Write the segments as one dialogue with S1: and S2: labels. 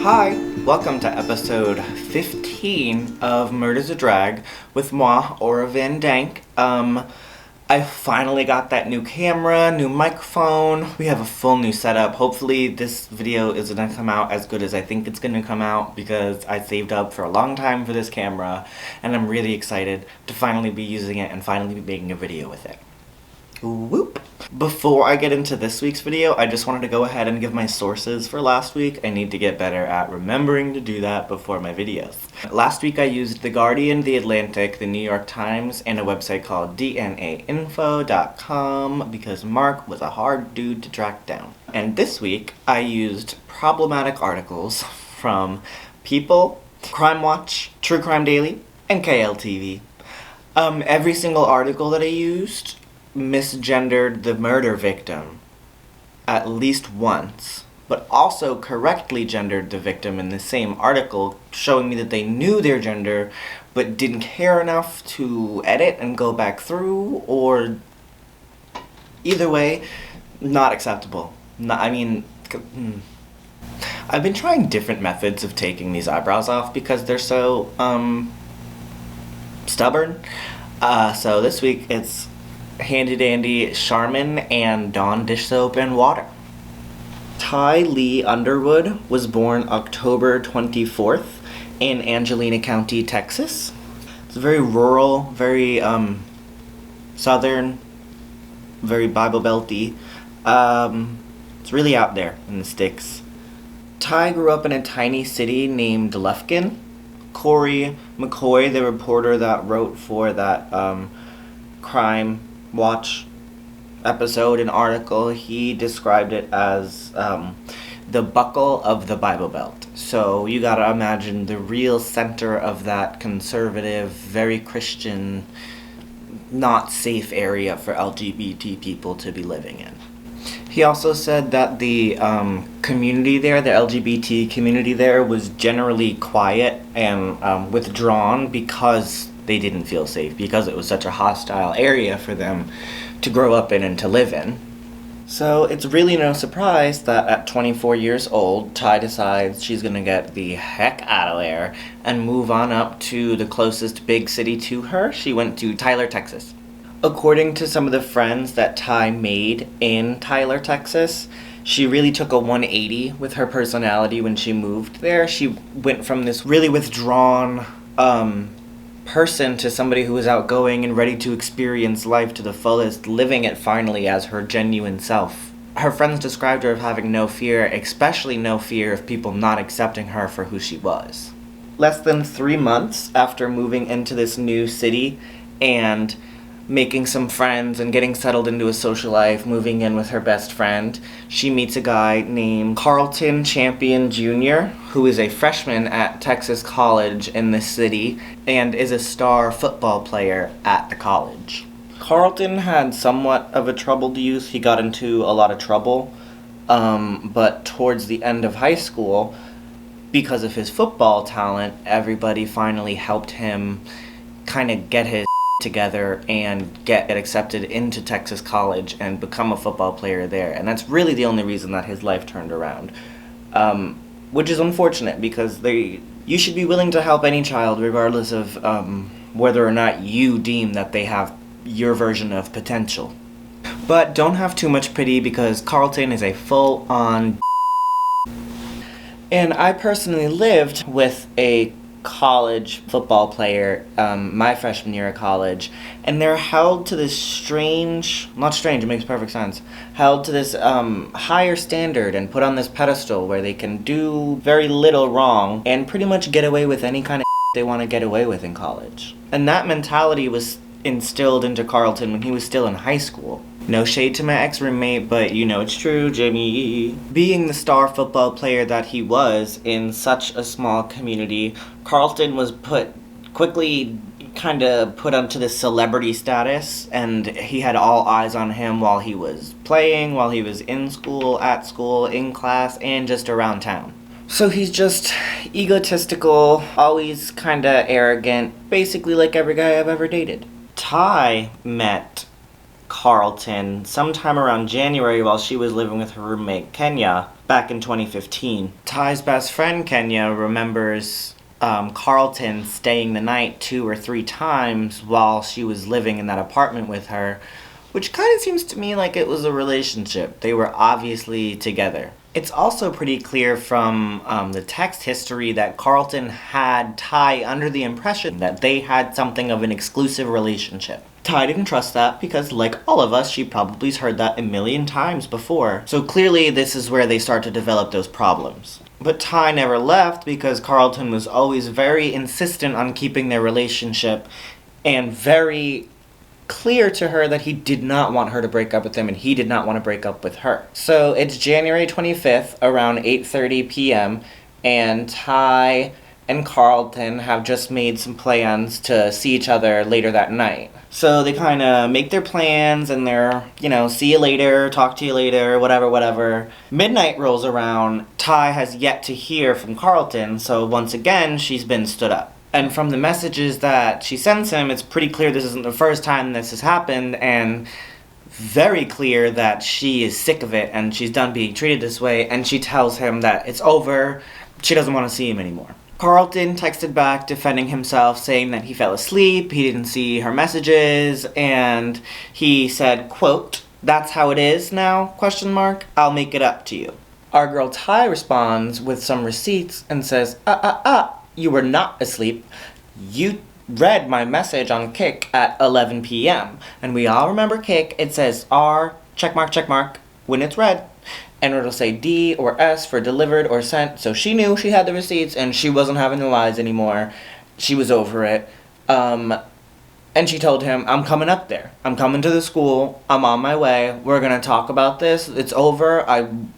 S1: Hi, welcome to episode 15 of Murder's a Drag with moi, Aura Van Dank. I finally got that new camera, new microphone. We have a full new setup. Hopefully this video is gonna come out as good as I think it's gonna come out because I saved up for a long time for this camera and I'm really excited to finally be using it and finally be making a video with it. Whoop! Before I get into this week's video, I just wanted to go ahead and give my sources for last week. I need to get better at remembering to do that before my videos. Last week I used The Guardian, The Atlantic, The New York Times, and a website called dnainfo.com because Mark was a hard dude to track down. And this week I used problematic articles from People, Crime Watch, True Crime Daily, and KLTV. Every single article that I used misgendered the murder victim at least once, but also correctly gendered the victim in the same article, showing me that they knew their gender but didn't care enough to edit and go back through, or either way, not acceptable. I've been trying different methods of taking these eyebrows off because they're so stubborn. So this week it's handy dandy Charmin and Dawn dish soap and water. Ty Underwood was born October 24th in Angelina County, Texas. It's very rural, very southern, very Bible Belty. It's really out there in the sticks. Ty grew up in a tiny city named Lufkin. Corey McCoy, the reporter that wrote for that Crime Watch episode and article, he described it as the buckle of the Bible Belt. So you gotta imagine the real center of that conservative, very Christian, not safe area for LGBT people to be living in. He also said that the community there, the LGBT community there, was generally quiet and withdrawn because they didn't feel safe, because it was such a hostile area for them to grow up in and to live in. So it's really no surprise that at 24 years old, Ty decides she's gonna get the heck out of there and move on up to the closest big city to her. She went to Tyler, Texas. According to some of the friends that Ty made in Tyler, Texas, she really took a 180 with her personality when she moved there. She went from this really withdrawn person to somebody who was outgoing and ready to experience life to the fullest, living it finally as her genuine self. Her friends described her as having no fear, especially no fear of people not accepting her for who she was. Less than 3 months after moving into this new city and making some friends and getting settled into a social life, moving in with her best friend, she meets a guy named Carlton Champion Jr., who is a freshman at Texas College in this city and is a star football player at the college. Carlton had somewhat of a troubled youth. He got into a lot of trouble, but towards the end of high school, because of his football talent, everybody finally helped him kind of get his together and get accepted into Texas College and become a football player there. And that's really the only reason that his life turned around, which is unfortunate because you should be willing to help any child regardless of whether or not you deem that they have your version of potential. But don't have too much pity because Carlton is a full-on and I personally lived with a college football player my freshman year of college, and they're held to this it makes perfect sense, held to this higher standard and put on this pedestal where they can do very little wrong and pretty much get away with any kind of they want to get away with in college. And that mentality was instilled into Carlton when he was still in high school. No shade to my ex-roommate, but you know it's true, Jimmy. Being the star football player that he was in such a small community, Carlton was quickly kind of put onto this celebrity status, and he had all eyes on him while he was playing, while he was in school, at school, in class, and just around town. So he's just egotistical, always kind of arrogant, basically like every guy I've ever dated. Ty met Carlton sometime around January while she was living with her roommate Kenya back in 2015. Ty's best friend Kenya remembers Carlton staying the night 2 or 3 times while she was living in that apartment with her, which kind of seems to me like it was a relationship. They were obviously together. It's also pretty clear from the text history that Carlton had Ty under the impression that they had something of an exclusive relationship. Ty didn't trust that because, like all of us, she probably heard that a million times before. So clearly this is where they start to develop those problems. But Ty never left because Carlton was always very insistent on keeping their relationship and very clear to her that he did not want her to break up with him and he did not want to break up with her. So it's January 25th around 8:30 p.m. and Ty and Carlton have just made some plans to see each other later that night. So they kind of make their plans and they're, see you later, talk to you later, whatever. Midnight rolls around. Ty has yet to hear from Carlton, so once again, she's been stood up. And from the messages that she sends him, it's pretty clear this isn't the first time this has happened, and very clear that she is sick of it and she's done being treated this way, and she tells him that it's over, she doesn't want to see him anymore. Carlton texted back defending himself, saying that he fell asleep, he didn't see her messages, and he said, quote, "That's how it is now, ? I'll make it up to you." Our girl Ty responds with some receipts and says, you were not asleep. You read my message on Kik at 11 p.m. And we all remember Kik. It says R, check mark, when it's read. And it'll say D or S for delivered or sent. So she knew she had the receipts and she wasn't having the lies anymore. She was over it. And she told him, I'm coming up there. I'm coming to the school. I'm on my way. We're going to talk about this. It's over.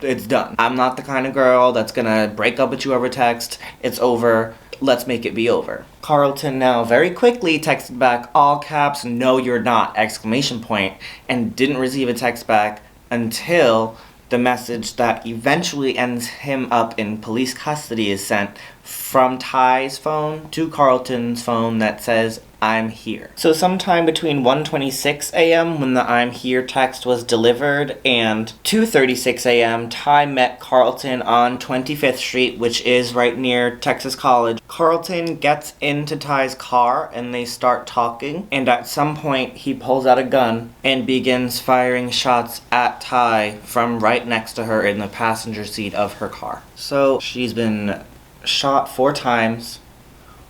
S1: It's done. I'm not the kind of girl that's going to break up with you over text. It's over. Let's make it be over. Carlton now very quickly texted back all caps, "No, you're not!" ! And didn't receive a text back until the message that eventually ends him up in police custody is sent from Ty's phone to Carlton's phone that says, "I'm here." So sometime between 1:26 a.m. when the "I'm here" text was delivered and 2:36 a.m. Ty met Carlton on 25th Street, which is right near Texas College. Carlton gets into Ty's car and they start talking, and at some point he pulls out a gun and begins firing shots at Ty from right next to her in the passenger seat of her car. So she's been shot 4 times.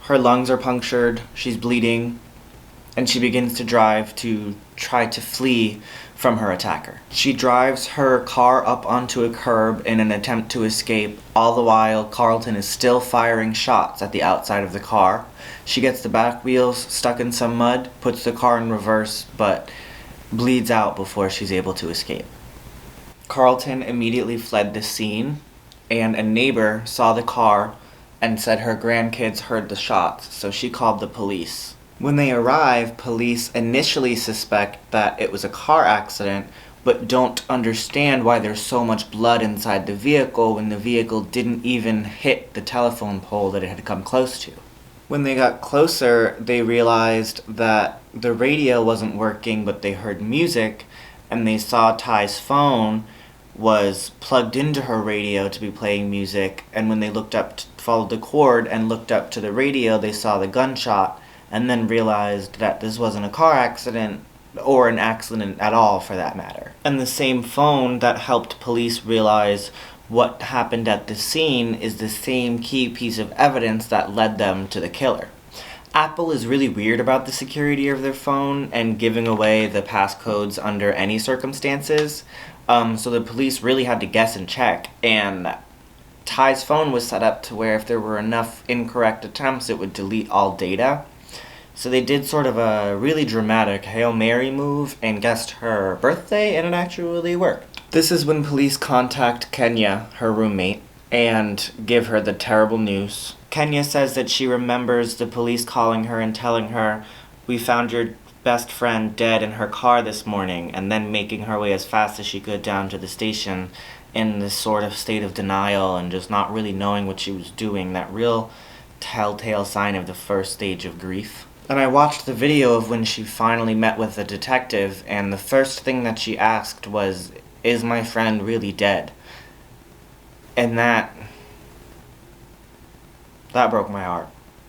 S1: Her lungs are punctured, she's bleeding, and she begins to drive to try to flee from her attacker. She drives her car up onto a curb in an attempt to escape. All the while, Carlton is still firing shots at the outside of the car. She gets the back wheels stuck in some mud, puts the car in reverse, but bleeds out before she's able to escape. Carlton immediately fled the scene, and a neighbor saw the car and said her grandkids heard the shots, so she called the police. When they arrive, police initially suspect that it was a car accident, but don't understand why there's so much blood inside the vehicle when the vehicle didn't even hit the telephone pole that it had come close to. When they got closer, they realized that the radio wasn't working, but they heard music, and they saw Ty's phone was plugged into her radio to be playing music, and when they looked up, followed the cord and looked up to the radio, they saw the gunshot, and then realized that this wasn't a car accident, or an accident at all for that matter. And the same phone that helped police realize what happened at the scene is the same key piece of evidence that led them to the killer. Apple is really weird about the security of their phone and giving away the passcodes under any circumstances. So the police really had to guess and check, and Ty's phone was set up to where if there were enough incorrect attempts, it would delete all data. So they did sort of a really dramatic Hail Mary move and guessed her birthday, and it actually worked. This is when police contact Kenya, her roommate, and give her the terrible news. Kenya says that she remembers the police calling her and telling her, "We found your best friend dead in her car this morning," and then making her way as fast as she could down to the station in this sort of state of denial and just not really knowing what she was doing, that real telltale sign of the first stage of grief. And I watched the video of when she finally met with the detective, and the first thing that she asked was, "Is my friend really dead?" And that broke my heart.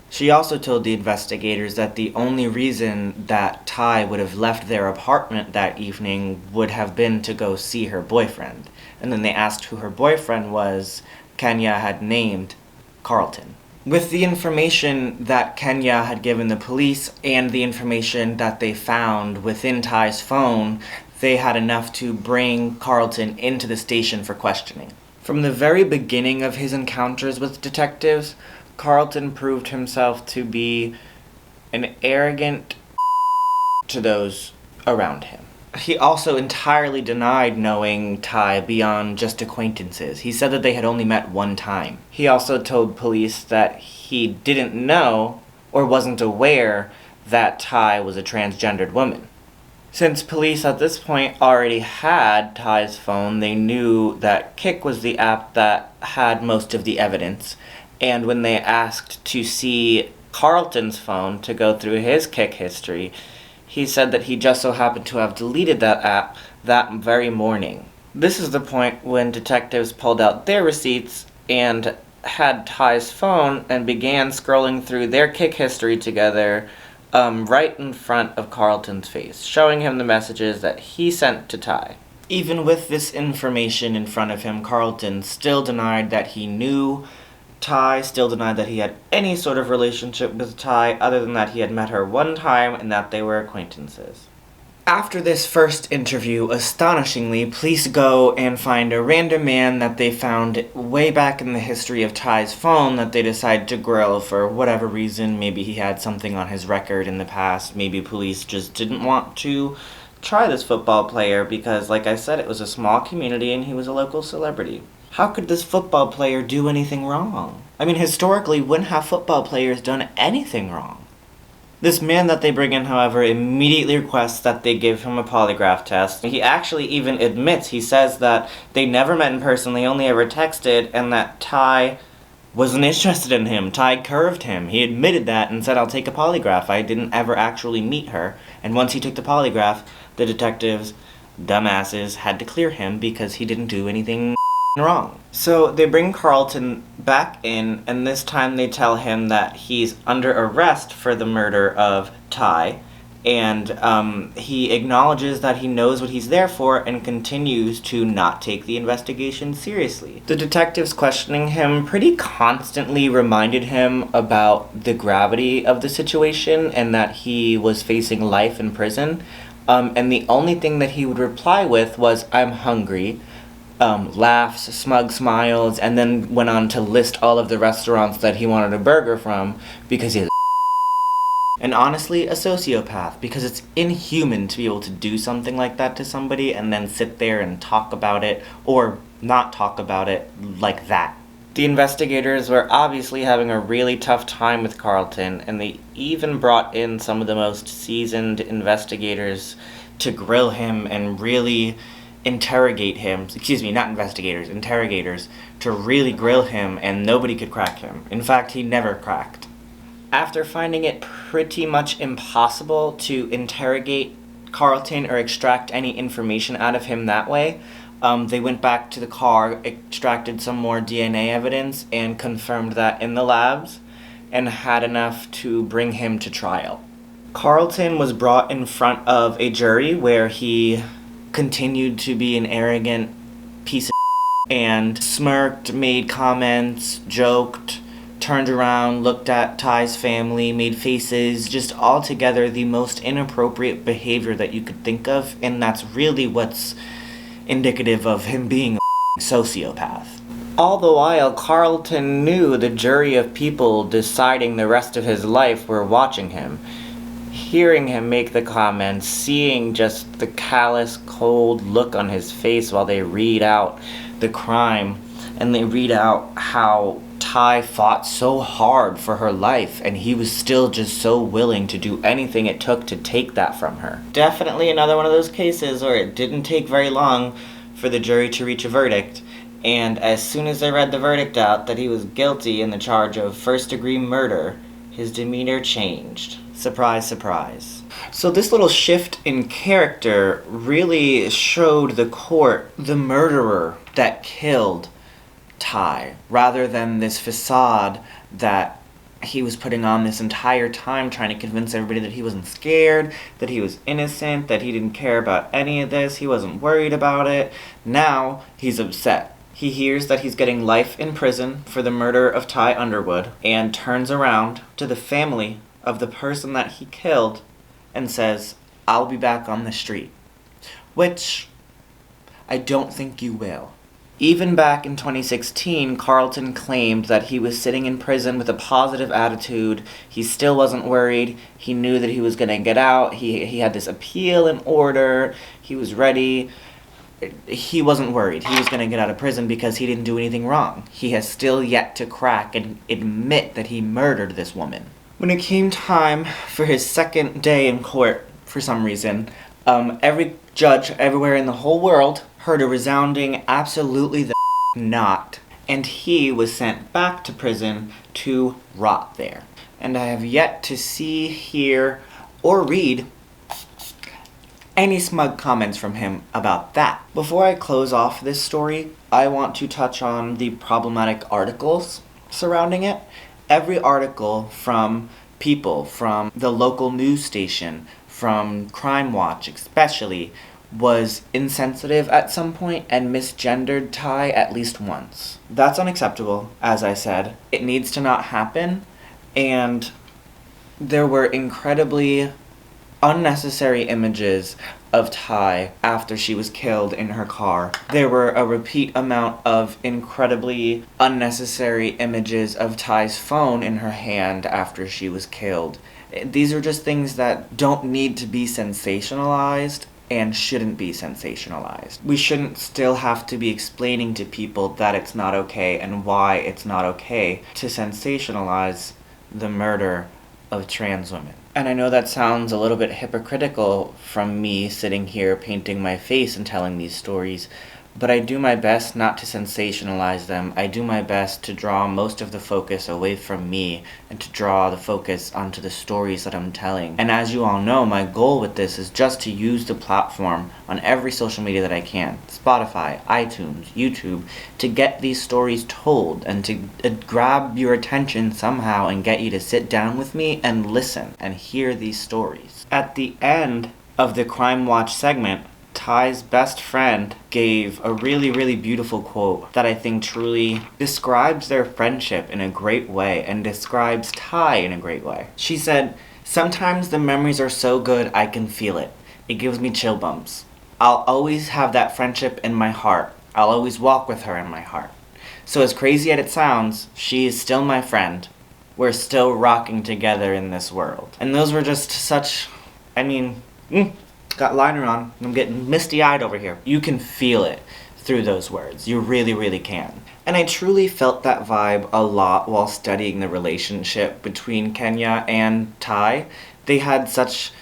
S1: She also told the investigators that the only reason that Ty would have left their apartment that evening would have been to go see her boyfriend. And then they asked who her boyfriend was. Kenya had named Carlton. With the information that Kenya had given the police and the information that they found within Ty's phone, they had enough to bring Carlton into the station for questioning. From the very beginning of his encounters with detectives, Carlton proved himself to be an arrogant to those around him. He also entirely denied knowing Ty beyond just acquaintances. He said that they had only met one time. He also told police that he didn't know or wasn't aware that Ty was a transgendered woman. Since police at this point already had Ty's phone, they knew that Kik was the app that had most of the evidence. And when they asked to see Carlton's phone to go through his Kik history, he said that he just so happened to have deleted that app that very morning. This is the point when detectives pulled out their receipts and had Ty's phone and began scrolling through their Kik history together right in front of Carlton's face, showing him the messages that he sent to Ty. Even with this information in front of him, Carlton still denied that he knew Ty, still denied that he had any sort of relationship with Ty other than that he had met her one time and that they were acquaintances. After this first interview, astonishingly, police go and find a random man that they found way back in the history of Ty's phone that they decide to grill for whatever reason. Maybe he had something on his record in the past. Maybe police just didn't want to try this football player because, like I said, it was a small community and he was a local celebrity. How could this football player do anything wrong? I mean, historically, when have football players done anything wrong? This man that they bring in, however, immediately requests that they give him a polygraph test. He actually even admits, he says that they never met in person, they only ever texted, and that Ty wasn't interested in him. Ty curved him. He admitted that and said, "I'll take a polygraph. I didn't ever actually meet her." And once he took the polygraph, the detectives, dumbasses, had to clear him because he didn't do anything wrong. So they bring Carlton back in, and this time they tell him that he's under arrest for the murder of Ty, and he acknowledges that he knows what he's there for and continues to not take the investigation seriously. The detectives questioning him pretty constantly reminded him about the gravity of the situation and that he was facing life in prison, and the only thing that he would reply with was, "I'm hungry," laughs, smug smiles, and then went on to list all of the restaurants that he wanted a burger from because he has and honestly, a sociopath, because it's inhuman to be able to do something like that to somebody and then sit there and talk about it, or not talk about it like that. The investigators were obviously having a really tough time with Carlton, and they even brought in some of the most seasoned investigators to grill him and really interrogate him. Interrogators, to really grill him, and nobody could crack him. In fact, he never cracked. After finding it pretty much impossible to interrogate Carlton or extract any information out of him that way, they went back to the car, extracted some more DNA evidence, and confirmed that in the labs, and had enough to bring him to trial. Carlton was brought in front of a jury where he continued to be an arrogant piece of and smirked, made comments, joked, turned around, looked at Ty's family, made faces, just altogether the most inappropriate behavior that you could think of, and that's really what's indicative of him being a sociopath. All the while, Carlton knew the jury of people deciding the rest of his life were watching him. Hearing him make the comments, seeing just the callous, cold look on his face while they read out the crime, and they read out how Ty fought so hard for her life, and he was still just so willing to do anything it took to take that from her. Definitely another one of those cases where it didn't take very long for the jury to reach a verdict, and as soon as they read the verdict out that he was guilty in the charge of first-degree murder, his demeanor changed. Surprise, surprise. So this little shift in character really showed the court the murderer that killed Ty, rather than this facade that he was putting on this entire time, trying to convince everybody that he wasn't scared, that he was innocent, that he didn't care about any of this, he wasn't worried about it. Now he's upset. He hears that he's getting life in prison for the murder of Ty Underwood and turns around to the family of the person that he killed and says, "I'll be back on the street." Which I don't think you will. Even back in 2016, Carlton claimed that he was sitting in prison with a positive attitude. He still wasn't worried. He knew that he was going to get out. He had this appeal in order. He was ready. He wasn't worried. He was going to get out of prison because he didn't do anything wrong. He has still yet to crack and admit that he murdered this woman. When it came time for his second day in court, for some reason, every judge everywhere in the whole world heard a resounding absolutely the not, and he was sent back to prison to rot there. And I have yet to see, hear, or read any smug comments from him about that. Before I close off this story, I want to touch on the problematic articles surrounding it. Every article from people, from the local news station, from Crime Watch especially, was insensitive at some point and misgendered Ty at least once. That's unacceptable, as I said. It needs to not happen, and there were incredibly unnecessary images of Ty after she was killed in her car. There were a repeat amount of incredibly unnecessary images of Ty's phone in her hand after she was killed. These are just things that don't need to be sensationalized and shouldn't be sensationalized. We shouldn't still have to be explaining to people that it's not okay and why it's not okay to sensationalize the murder of trans women. And I know that sounds a little bit hypocritical from me sitting here painting my face and telling these stories, but I do my best not to sensationalize them. I do my best to draw most of the focus away from me and to draw the focus onto the stories that I'm telling. And as you all know, my goal with this is just to use the platform on every social media that I can, Spotify, iTunes, YouTube, to get these stories told and to grab your attention somehow and get you to sit down with me and listen and hear these stories. At the end of the Crime Watch segment, Ty's best friend gave a really, really beautiful quote that I think truly describes their friendship in a great way and describes Ty in a great way. She said, "Sometimes the memories are so good I can feel it. It gives me chill bumps. I'll always have that friendship in my heart. I'll always walk with her in my heart. So as crazy as it sounds, she is still my friend. We're still rocking together in this world." And those were just such, got liner on. I'm getting misty-eyed over here. You can feel it through those words. You really, really can. And I truly felt that vibe a lot while studying the relationship between Kenya and Ty. They had such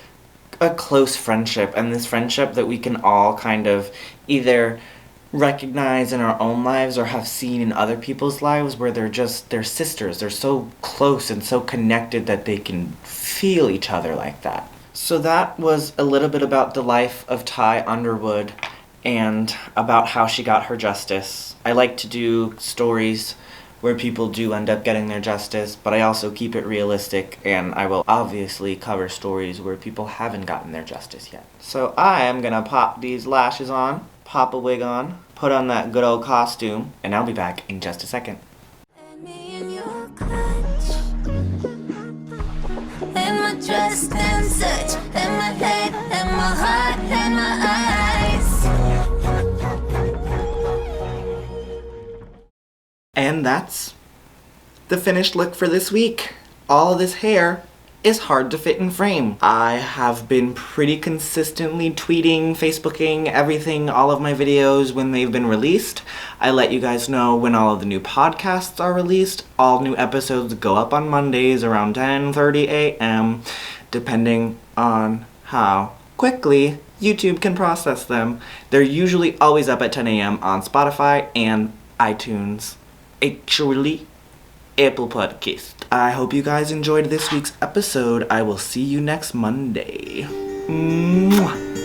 S1: a close friendship, and this friendship that we can all kind of either recognize in our own lives or have seen in other people's lives, where they're sisters. They're so close and so connected that they can feel each other like that. So that was a little bit about the life of Ty Underwood and about how she got her justice. I like to do stories where people do end up getting their justice, but I also keep it realistic, and I will obviously cover stories where people haven't gotten their justice yet. So I am gonna pop these lashes on, pop a wig on, put on that good old costume, and I'll be back in just a second.
S2: Just and such, and my head, and my heart, and my eyes.
S1: And that's the finished look for this week. All this hair is hard to fit in frame. I have been pretty consistently tweeting, Facebooking, everything, all of my videos when they've been released. I let you guys know when all of the new podcasts are released. All new episodes go up on Mondays around 10:30 a.m., depending on how quickly YouTube can process them. They're usually always up at 10 a.m. on Spotify and iTunes. Actually, Apple Podcast. I hope you guys enjoyed this week's episode. I will see you next Monday. Mwah.